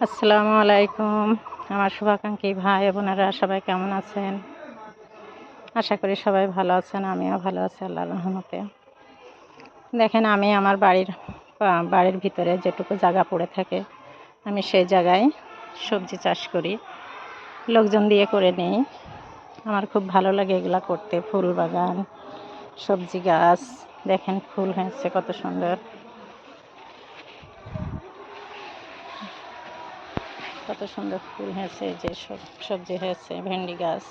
আসসালামু আলাইকুম। আমার শুভাকাঙ্ক্ষী ভাই বোনেরা সবাই কেমন আছেন? আশা করি সবাই ভালো আছেন। আমিও ভালো আছি আল্লাহর রহমতে। দেখেন আমি আমার বাড়ির ভিতরে যেটুকু জায়গা পড়ে থাকে আমি সেই জায়গায় সবজি চাষ করি। লোকজন দিয়ে করে নিই। আমার খুব ভালো লাগে এগুলা করতে। ফুল বাগান, সবজি গাছ, দেখেন ফুল হয়েছে কত সুন্দর, কত সুন্দর ফুল হয়েছে। যে সবজি হয়েছে, ভেন্ডি গাছ।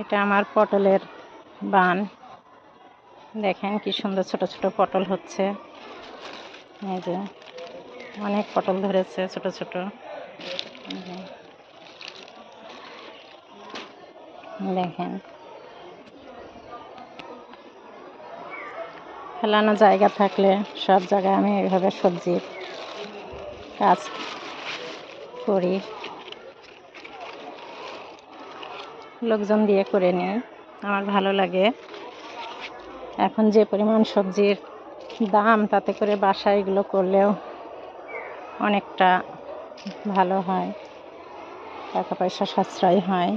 এটা আমার পটলের বান। দেখেন কি সুন্দর ছোট ছোট পটল হচ্ছে। এই যে অনেক পটল ধরেছে ছোট ছোট। দেখেন ফেলানো জায়গা থাকলে সব জায়গায় আমি এইভাবে সবজির কাজ করি। লোকজন দিয়ে করে নিই, আমার ভালো লাগে। এখন যে পরিমাণ সবজির দাম, তাতে করে বাসায় এগুলো করলেও অনেকটা ভালো হয়, টাকা পয়সা সাশ্রয় হয়।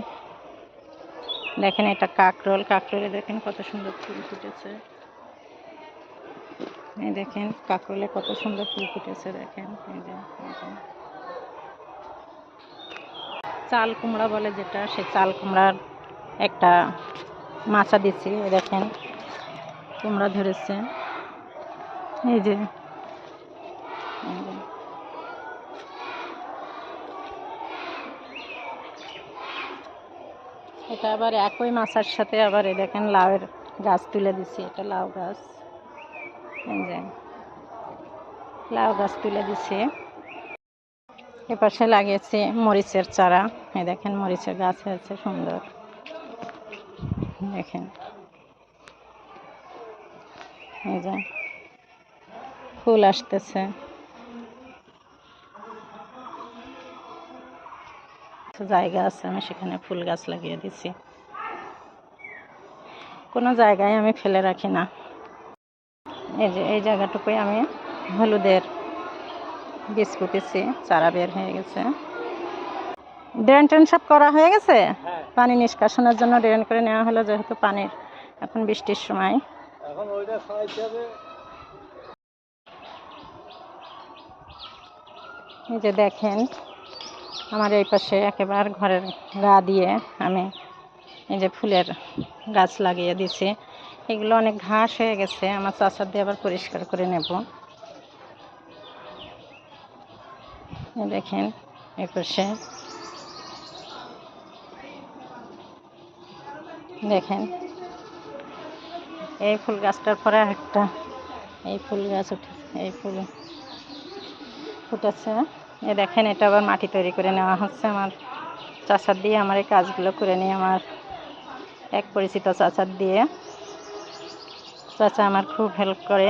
দেখেন এটা কাঁকরোল। কাঁকরোলে দেখেন কত সুন্দর ফুল ফুটেছে। এই দেখেন কাঁকরোলে কত সুন্দর ফুল ফুটেছে। দেখেন এই যে চাল কুমড়া বলে যেটা, সে চাল কুমড়ার একটা মাচা দিচ্ছি। দেখেন কুমড়া ধরেছে। এই যে এটা আবার একই মাচার সাথে আবার এই দেখেন লাউয়ের গাছ তুলে দিছি। এটা লাউ গাছ। এই যে লাউ গাছ তুলে দিছি। এপাশে লাগিয়েছি মরিচের চারা। এই দেখেন মরিচের গাছ হয়েছে সুন্দর। দেখেন এই যে ফুল আসতেছে। জায়গা আছে, আমি সেখানে ফুল গাছ লাগিয়ে দিছি। কোনো জায়গায় আমি ফেলে রাখি না। এই যে এই জায়গাটুকুই আমি হলুদের বীজ পুঁতেছি, চারা বের হয়ে গেছে। ড্রেন টেন সব করা হয়ে গেছে। পানি নিষ্কাশনের জন্য ড্রেন করে নেওয়া হলো, যেহেতু পানির এখন বৃষ্টির সময়। এই যে দেখেন আমার এই পাশে একেবারে ঘরের গা দিয়ে আমি এই যে ফুলের গাছ লাগিয়ে দিছি। এগুলো অনেক ঘাস হয়ে গেছে, আমার চাষার দিয়ে আবার পরিষ্কার করে নেব। দেখেন এই পাশে দেখেন এই ফুল গাছটার পরে একটা এই ফুল গাছ উঠেছে, এই ফুল ফুটেছে। এ দেখেন এটা আবার মাটি তৈরি করে নেওয়া হচ্ছে। আমার চাচার দিয়ে আমার এই কাজগুলো করে নিই, আমার এক পরিচিত চাচার দিয়ে। চাচা আমার খুব হেল্প করে,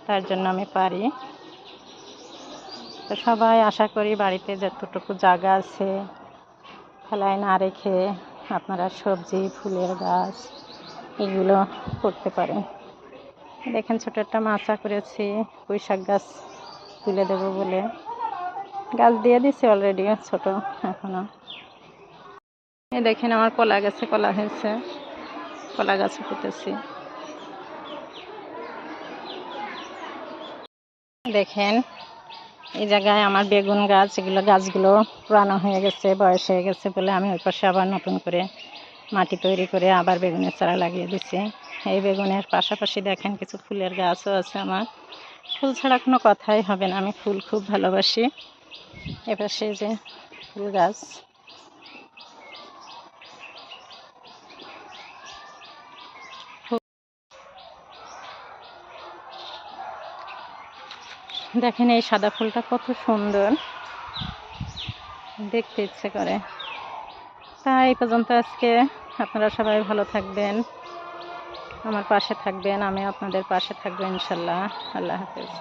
তার জন্য আমি পারি। তো সবাই আশা করি বাড়িতে যতটুকু জায়গা আছে ফেলায় না রেখে আপনারা সবজি, ফুলের গাছ এগুলো করতে পারেন। দেখেন ছোট একটা মাচা করেছি পুঁই শাক গাছ তুলে দেব বলে। গাছ দিয়ে দিছি অলরেডি, ছোট এখনো। এই দেখেন আমার কলা গাছে কলা হয়েছে, কলা গাছ পুঁতেছি। দেখেন এই জায়গায় আমার বেগুন গাছ, এগুলো গাছগুলো পুরানো হয়ে গেছে, বয়স হয়ে গেছে বলে আমি ওই পাশে আবার নতুন করে মাটি তৈরি করে আবার বেগুনের চারা লাগিয়ে দিছি। এই বেগুনের পাশাপাশি দেখেন কিছু ফুলের গাছও আছে আমার। ফুল ছাড়া কোনো কথাই হবে না, আমি ফুল খুব ভালোবাসি। এপাশে যে ফুল গাছ, দেখেন এই সাদা ফুলটা কত সুন্দর, দেখতে ইচ্ছে করে। তাই এই পর্যন্ত আজকে। আপনারা সবাই ভালো থাকবেন, আমার পাশে থাকবেন, আমি আপনাদের পাশে থাকবো ইনশাল্লাহ। আল্লাহ হাফেজ।